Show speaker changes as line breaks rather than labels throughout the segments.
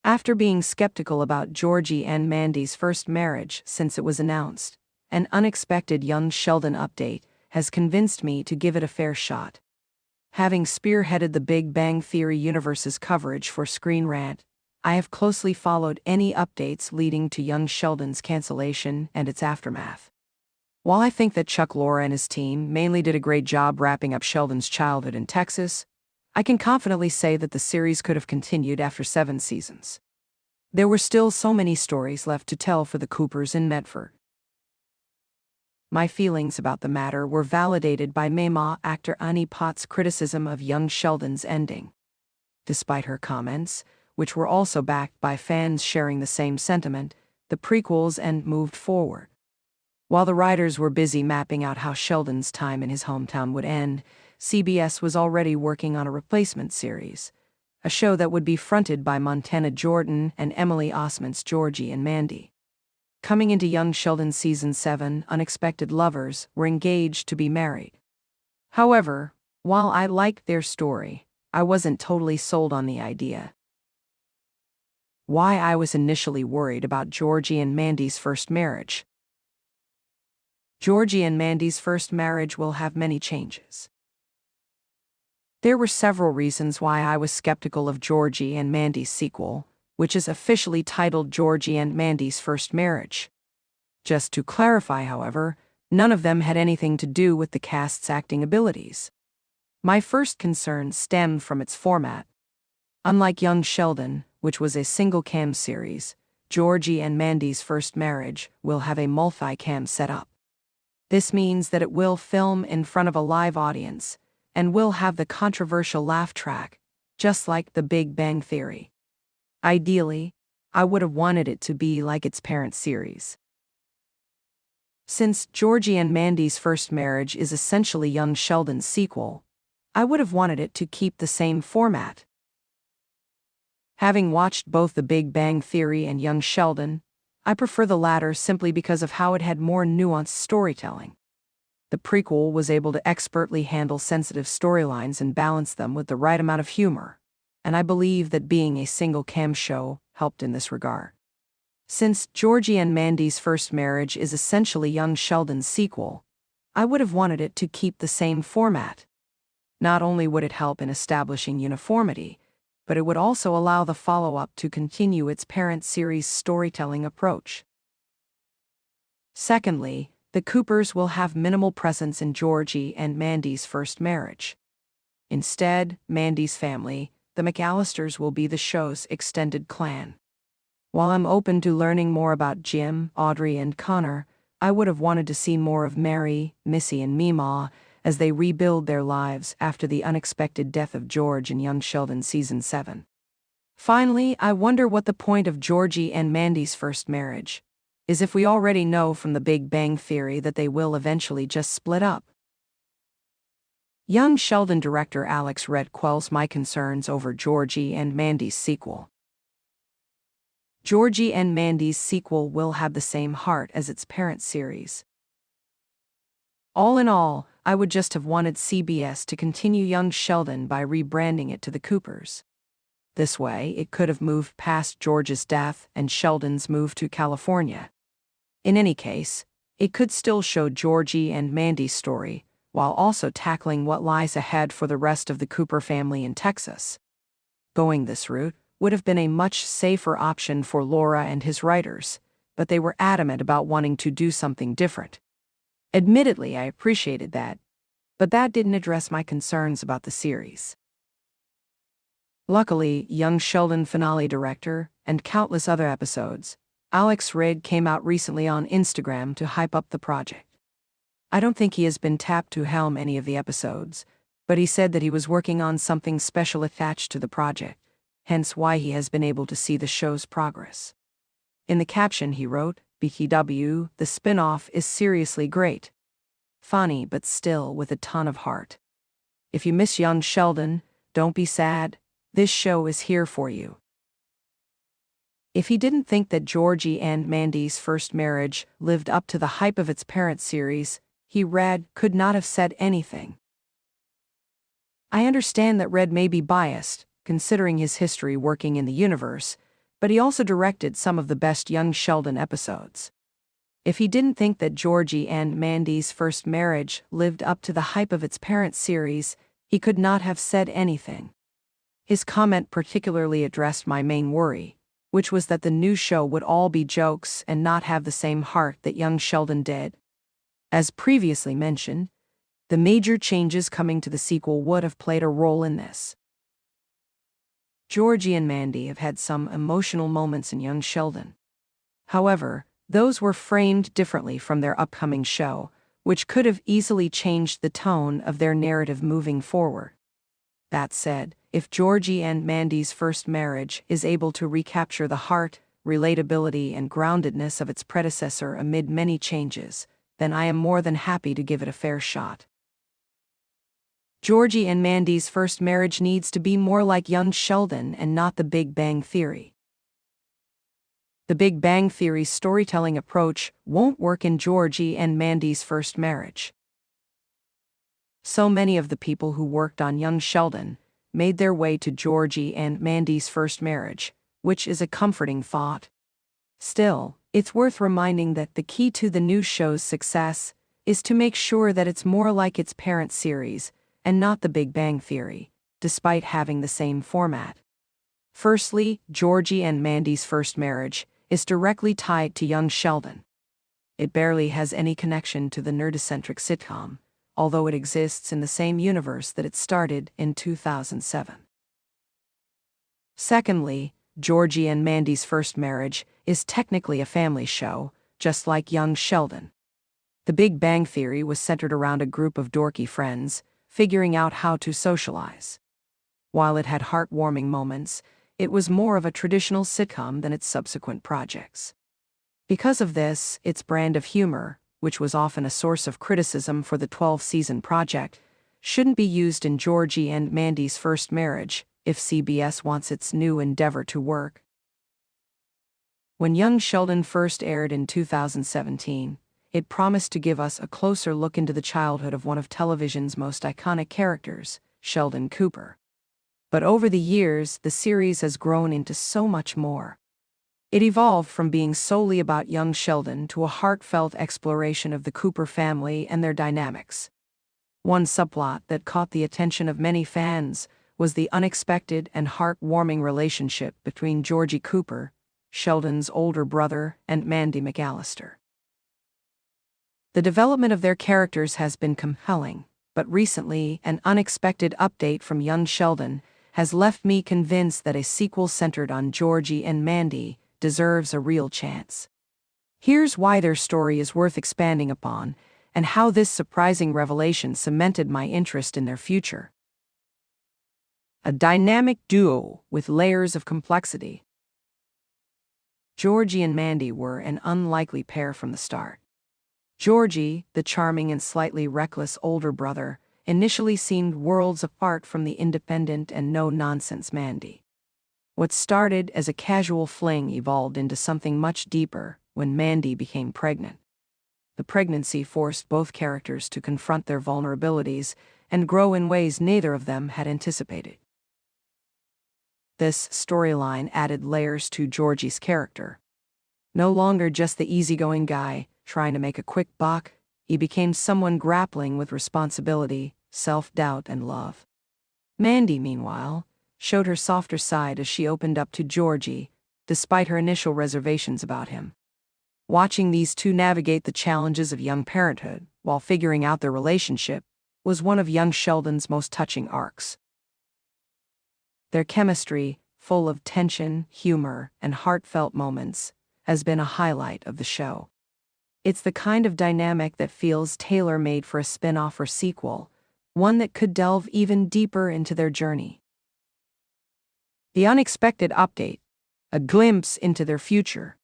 After being skeptical about Georgie and Mandy's first marriage since it was announced, an unexpected young Sheldon update has convinced me to give it a fair shot. Having spearheaded the Big Bang Theory universe's coverage for Screen Rant, I have closely followed any updates leading to young Sheldon's cancellation and its aftermath. While I think that Chuck Lorre and his team mainly did a great job wrapping up Sheldon's childhood in Texas, I can confidently say that the series could have continued after 7 seasons. There were still so many stories left to tell for the Coopers in Medford. My feelings about the matter were validated by Mema actor Annie Potts' criticism of young Sheldon's ending. Despite her comments, which were also backed by fans sharing the same sentiment, the prequels end moved forward. While the writers were busy mapping out how Sheldon's time in his hometown would end, CBS was already working on a replacement series, a show that would be fronted by Montana Jordan and Emily Osment's Georgie and Mandy. Coming into young Sheldon Season 7, unexpected lovers were engaged to be married. However, while I liked their story, I wasn't totally sold on the idea. Why I was initially worried about Georgie and Mandy's first marriage. Georgie and Mandy's first marriage will have many changes. There were several reasons why I was skeptical of Georgie and Mandy's sequel, which is officially titled Georgie and Mandy's First Marriage. Just to clarify, however, none of them had anything to do with the cast's acting abilities. My first concern stemmed from its format. Unlike Young Sheldon, which was a single-cam series, Georgie and Mandy's First Marriage will have a multi-cam setup. This means that it will film in front of a live audience, and will have the controversial laugh track, just like The Big Bang Theory. Ideally, I would have wanted it to be like its parent series. Since Georgie and Mandy's First Marriage is essentially Young Sheldon's sequel, I would have wanted it to keep the same format. Having watched both The Big Bang Theory and Young Sheldon, I prefer the latter simply because of how it had more nuanced storytelling. The prequel was able to expertly handle sensitive storylines and balance them with the right amount of humor, and I believe that being a single-cam show helped in this regard. Since Georgie and Mandy's First Marriage is essentially Young Sheldon's sequel, I would have wanted it to keep the same format. Not only would it help in establishing uniformity, but it would also allow the follow-up to continue its parent series' storytelling approach. Secondly, the Coopers will have minimal presence in Georgie and Mandy's first marriage. Instead, Mandy's family, the McAllisters, will be the show's extended clan. While I'm open to learning more about Jim, Audrey, and Connor, I would have wanted to see more of Mary, Missy, and Meemaw as they rebuild their lives after the unexpected death of George in Young Sheldon Season 7. Finally, I wonder what the point of Georgie and Mandy's first marriage is if we already know from The Big Bang Theory that they will eventually just split up. Young Sheldon director Alex Redd quells my concerns over Georgie and Mandy's sequel. Georgie and Mandy's sequel will have the same heart as its parent series. All in all, I would just have wanted CBS to continue Young Sheldon by rebranding it to The Coopers. This way, it could have moved past George's death and Sheldon's move to California. In any case, it could still show Georgie and Mandy's story, while also tackling what lies ahead for the rest of the Cooper family in Texas. Going this route would have been a much safer option for Laura and his writers, but they were adamant about wanting to do something different. Admittedly, I appreciated that, but that didn't address my concerns about the series. Luckily, Young Sheldon finale director and countless other episodes, Alex Redd came out recently on Instagram to hype up the project. I don't think he has been tapped to helm any of the episodes, but he said that he was working on something special attached to the project, hence why he has been able to see the show's progress. In the caption he wrote, "BTW, the spin-off is seriously great. Funny but still with a ton of heart. If you miss Young Sheldon, don't be sad, this show is here for you." If he didn't think that Georgie and Mandy's first marriage lived up to the hype of its parent series, Redd could not have said anything. I understand that Redd may be biased, considering his history working in the universe, but he also directed some of the best young Sheldon episodes. If he didn't think that Georgie and Mandy's first marriage lived up to the hype of its parent series, he could not have said anything. His comment particularly addressed my main worry, which was that the new show would all be jokes and not have the same heart that young Sheldon did. As previously mentioned, the major changes coming to the sequel would have played a role in this. Georgie and Mandy have had some emotional moments in young Sheldon. However, those were framed differently from their upcoming show, which could have easily changed the tone of their narrative moving forward. That said, if Georgie and Mandy's first marriage is able to recapture the heart, relatability, and groundedness of its predecessor amid many changes, then I am more than happy to give it a fair shot. Georgie and Mandy's first marriage needs to be more like young Sheldon and not The Big Bang Theory. The Big Bang Theory's storytelling approach won't work in Georgie and Mandy's first marriage. So many of the people who worked on young Sheldon made their way to Georgie and Mandy's first marriage, which is a comforting thought. Still, it's worth reminding that the key to the new show's success is to make sure that it's more like its parent series and not The Big Bang Theory, despite having the same format. Firstly, Georgie and Mandy's first marriage is directly tied to young Sheldon. It barely has any connection to the nerdicentric sitcom, although it exists in the same universe that it started in 2007. Secondly, Georgie and Mandy's first marriage is technically a family show, just like young Sheldon. The Big Bang Theory was centered around a group of dorky friends, figuring out how to socialize. While it had heartwarming moments, it was more of a traditional sitcom than its subsequent projects. Because of this, its brand of humor, which was often a source of criticism for the 12-season project, shouldn't be used in Georgie and Mandy's first marriage if CBS wants its new endeavor to work. When young Sheldon first aired in 2017, it promised to give us a closer look into the childhood of one of television's most iconic characters, Sheldon Cooper. But over the years, the series has grown into so much more. It evolved from being solely about young Sheldon to a heartfelt exploration of the Cooper family and their dynamics. One subplot that caught the attention of many fans was the unexpected and heartwarming relationship between Georgie Cooper, Sheldon's older brother, and Mandy McAllister. The development of their characters has been compelling, but recently, an unexpected update from young Sheldon has left me convinced that a sequel centered on Georgie and Mandy deserves a real chance. Here's why their story is worth expanding upon, and how this surprising revelation cemented my interest in their future. A dynamic duo with layers of complexity. Georgie and Mandy were an unlikely pair from the start. Georgie, the charming and slightly reckless older brother, initially seemed worlds apart from the independent and no-nonsense Mandy. What started as a casual fling evolved into something much deeper when Mandy became pregnant. The pregnancy forced both characters to confront their vulnerabilities and grow in ways neither of them had anticipated. This storyline added layers to Georgie's character. No longer just the easygoing guy trying to make a quick buck, he became someone grappling with responsibility, self-doubt, and love. Mandy, meanwhile, showed her softer side as she opened up to Georgie, despite her initial reservations about him. Watching these two navigate the challenges of young parenthood while figuring out their relationship was one of young Sheldon's most touching arcs. Their chemistry, full of tension, humor, and heartfelt moments, has been a highlight of the show. It's the kind of dynamic that feels tailor-made for a spin-off or sequel, one that could delve even deeper into their journey. The unexpected update, a glimpse into their future.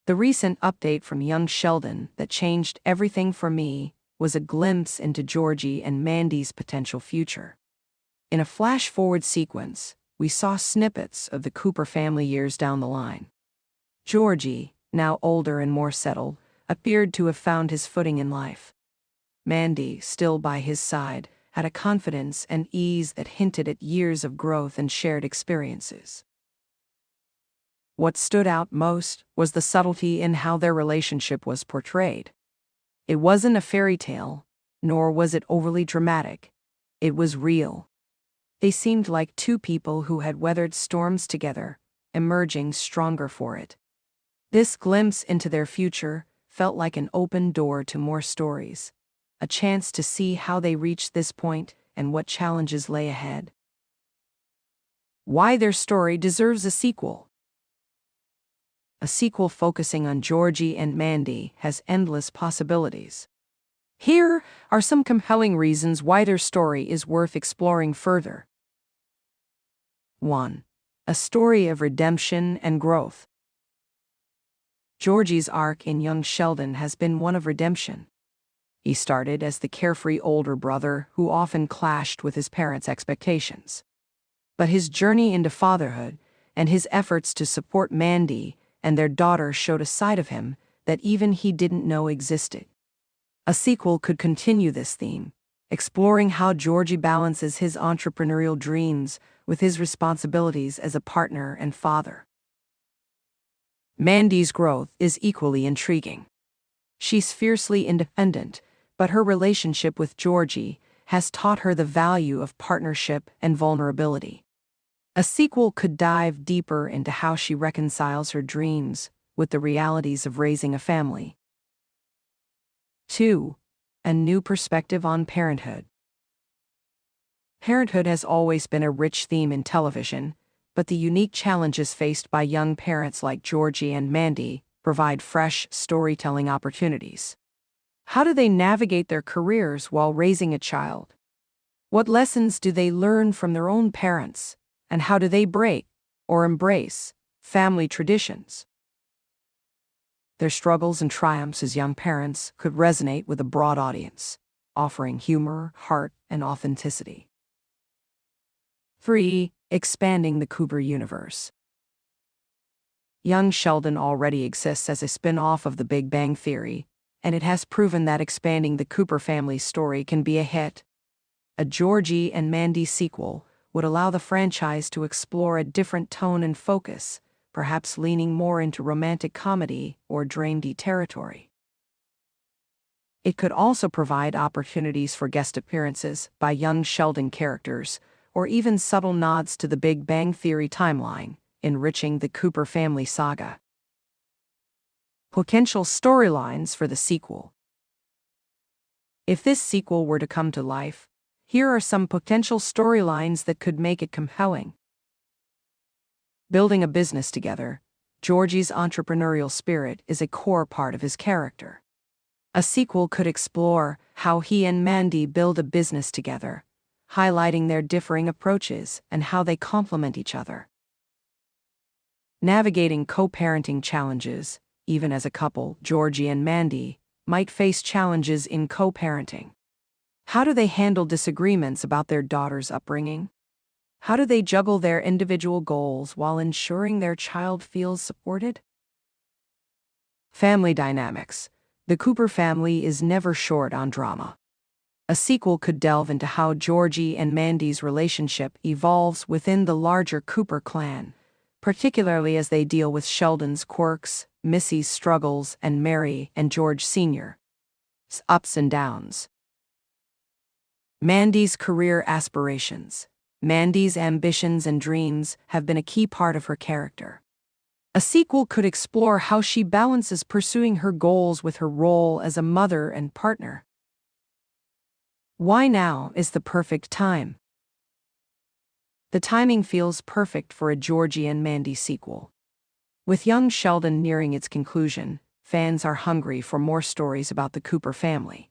The recent update from young Sheldon that changed everything for me was a glimpse into Georgie and Mandy's potential future. In a flash-forward sequence, we saw snippets of the Cooper family years down the line. Georgie, now older and more settled, appeared to have found his footing in life. Mandy, still by his side, had a confidence and ease that hinted at years of growth and shared experiences. What stood out most was the subtlety in how their relationship was portrayed. It wasn't a fairy tale, nor was it overly dramatic. It was real. They seemed like two people who had weathered storms together, emerging stronger for it. This glimpse into their future felt like an open door to more stories, a chance to see how they reached this point and what challenges lay ahead. Why their story deserves a sequel. A sequel focusing on Georgie and Mandy has endless possibilities. Here are some compelling reasons why their story is worth exploring further. 1. A story of redemption and growth. Georgie's arc in young Sheldon has been one of redemption. He started as the carefree older brother who often clashed with his parents' expectations. But his journey into fatherhood and his efforts to support Mandy and their daughter showed a side of him that even he didn't know existed. A sequel could continue this theme, exploring how Georgie balances his entrepreneurial dreams with his responsibilities as a partner and father. Mandy's growth is equally intriguing. She's fiercely independent, but her relationship with Georgie has taught her the value of partnership and vulnerability. A sequel could dive deeper into how she reconciles her dreams with the realities of raising a family. 2. A new perspective on parenthood. Parenthood has always been a rich theme in television, but the unique challenges faced by young parents like Georgie and Mandy provide fresh storytelling opportunities. How do they navigate their careers while raising a child? What lessons do they learn from their own parents, and how do they break or embrace family traditions? Their struggles and triumphs as young parents could resonate with a broad audience, offering humor, heart, and authenticity. 3. Expanding the Cooper universe. Young Sheldon already exists as a spin-off of The Big Bang Theory, and it has proven that expanding the Cooper family's story can be a hit. A Georgie and Mandy sequel would allow the franchise to explore a different tone and focus, perhaps leaning more into romantic comedy or dramedy territory. It could also provide opportunities for guest appearances by young Sheldon characters, or even subtle nods to the Big Bang Theory timeline, enriching the Cooper family saga. Potential storylines for the sequel. If this sequel were to come to life, here are some potential storylines that could make it compelling. Building a business together, Georgie's entrepreneurial spirit is a core part of his character. A sequel could explore how he and Mandy build a business together, highlighting their differing approaches and how they complement each other. Navigating co-parenting challenges. Even as a couple, Georgie and Mandy might face challenges in co-parenting. How do they handle disagreements about their daughter's upbringing? How do they juggle their individual goals while ensuring their child feels supported? Family dynamics. The Cooper family is never short on drama. A sequel could delve into how Georgie and Mandy's relationship evolves within the larger Cooper clan, particularly as they deal with Sheldon's quirks, Missy's struggles, and Mary and George Sr.'s ups and downs. Mandy's career aspirations. Mandy's ambitions and dreams have been a key part of her character. A sequel could explore how she balances pursuing her goals with her role as a mother and partner. Why now is the perfect time? The timing feels perfect for a Georgie and Mandy sequel. With young Sheldon nearing its conclusion, fans are hungry for more stories about the Cooper family.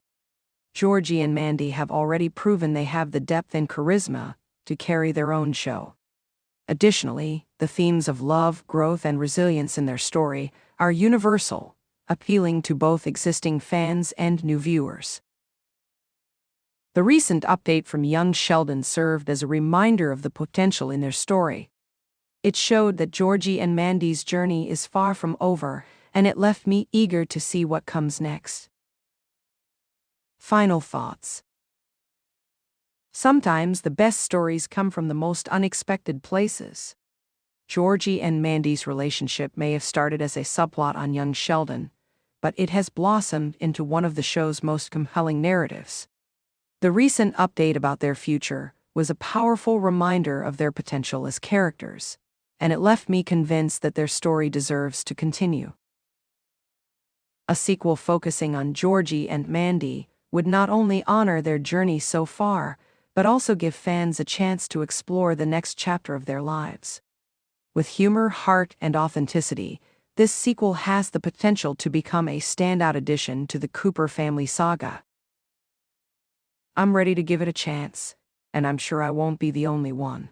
Georgie and Mandy have already proven they have the depth and charisma to carry their own show. Additionally, the themes of love, growth, and resilience in their story are universal, appealing to both existing fans and new viewers. The recent update from young Sheldon served as a reminder of the potential in their story. It showed that Georgie and Mandy's journey is far from over, and it left me eager to see what comes next. Final thoughts. Sometimes the best stories come from the most unexpected places. Georgie and Mandy's relationship may have started as a subplot on young Sheldon, but it has blossomed into one of the show's most compelling narratives. The recent update about their future was a powerful reminder of their potential as characters, and it left me convinced that their story deserves to continue. A sequel focusing on Georgie and Mandy would not only honor their journey so far, but also give fans a chance to explore the next chapter of their lives. With humor, heart, and authenticity, this sequel has the potential to become a standout addition to the Cooper family saga. I'm ready to give it a chance, and I'm sure I won't be the only one.